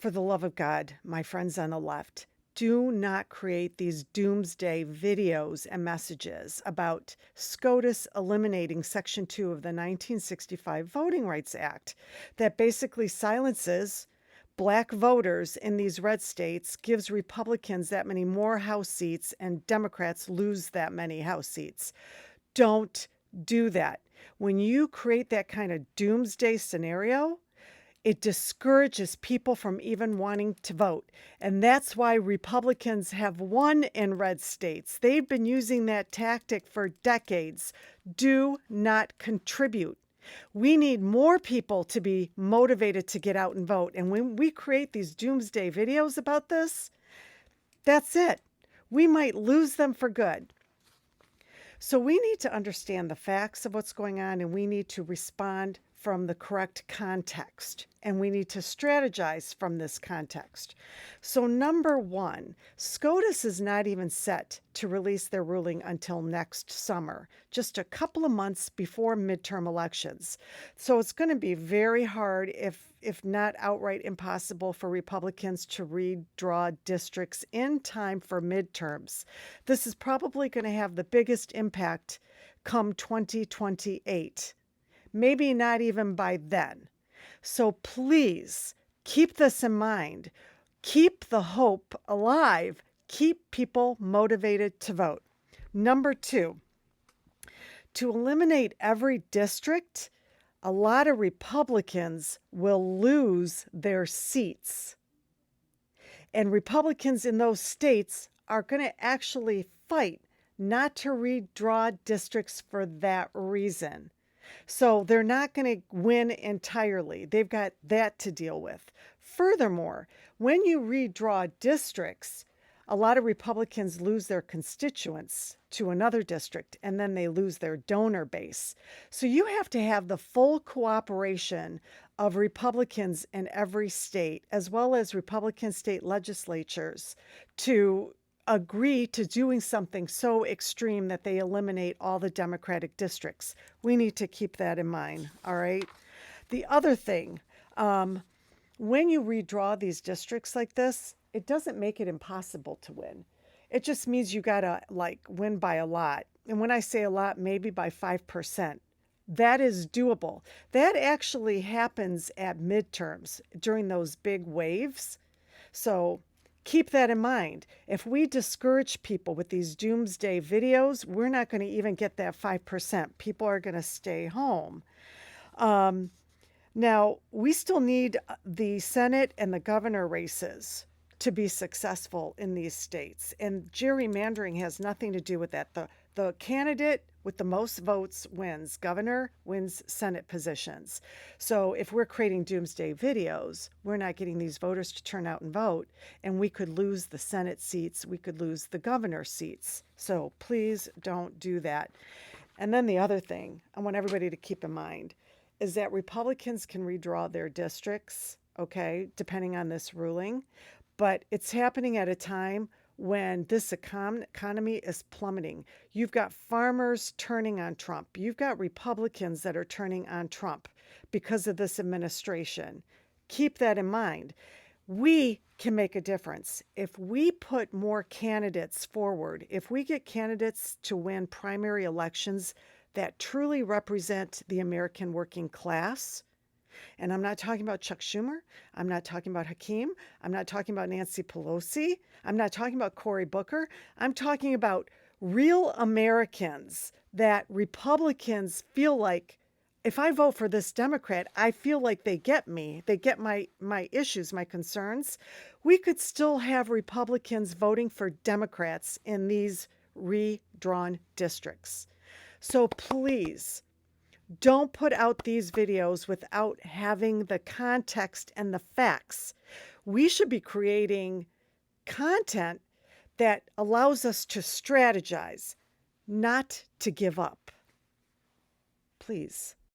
For the love of God, my friends on the left, do not create these doomsday videos and messages about SCOTUS eliminating Section 2 of the 1965 Voting Rights Act that basically silences black voters in these red states, gives Republicans that many more House seats, and Democrats lose that many House seats. Don't do that. When you create that kind of doomsday scenario, it discourages people from even wanting to vote. And that's why Republicans have won in red states. They've been using that tactic for decades. Do not contribute. We need more people to be motivated to get out and vote. And when we create these doomsday videos about this, that's it. We might lose them for good. So we need to understand the facts of what's going on, and we need to respond from the correct context, and we need to strategize from this context. So number one, SCOTUS is not even set to release their ruling until next summer, just a couple of months before midterm elections. So it's going to be very hard, if not outright impossible, for Republicans to redraw districts in time for midterms. This is probably going to have the biggest impact come 2028. Maybe not even by then. So please keep this in mind. Keep the hope alive. Keep people motivated to vote. Number two, to eliminate every district, a lot of Republicans will lose their seats. And Republicans in those states are going to actually fight not to redraw districts for that reason. So they're not going to win entirely. They've got that to deal with. Furthermore, when you redraw districts, a lot of Republicans lose their constituents to another district, and then they lose their donor base. So you have to have the full cooperation of Republicans in every state, as well as Republican state legislatures, to agree to doing something so extreme that they eliminate all the Democratic districts. We need to keep that in mind, all right? The other thing, when you redraw these districts like this, it doesn't make it impossible to win. It just means you gotta win by a lot. And when I say a lot, maybe by 5%. That is doable. That actually happens at midterms during those big waves. So keep that in mind. If we discourage people with these doomsday videos, we're not going to even get that 5%. People are going to stay home. Now, we still need the Senate and the governor races to be successful in these states. And gerrymandering has nothing to do with that. The candidate with the most votes wins. Governor wins Senate positions. So if we're creating doomsday videos, we're not getting these voters to turn out and vote, and we could lose the Senate seats, we could lose the governor seats. So please don't do that. And then the other thing I want everybody to keep in mind is that Republicans can redraw their districts, okay, depending on this ruling, but it's happening at a time when this economy is plummeting. You've got farmers turning on Trump. You've got Republicans that are turning on Trump because of this administration. Keep that in mind. We can make a difference. If we put more candidates forward, if we get candidates to win primary elections that truly represent the American working class, and I'm not talking about Chuck Schumer. I'm not talking about Hakeem. I'm not talking about Nancy Pelosi. I'm not talking about Cory Booker. I'm talking about real Americans that Republicans feel like, if I vote for this Democrat, I feel like they get me. They get my issues, my concerns. We could still have Republicans voting for Democrats in these redrawn districts. So please, don't put out these videos without having the context and the facts. We should be creating content that allows us to strategize, not to give up. Please.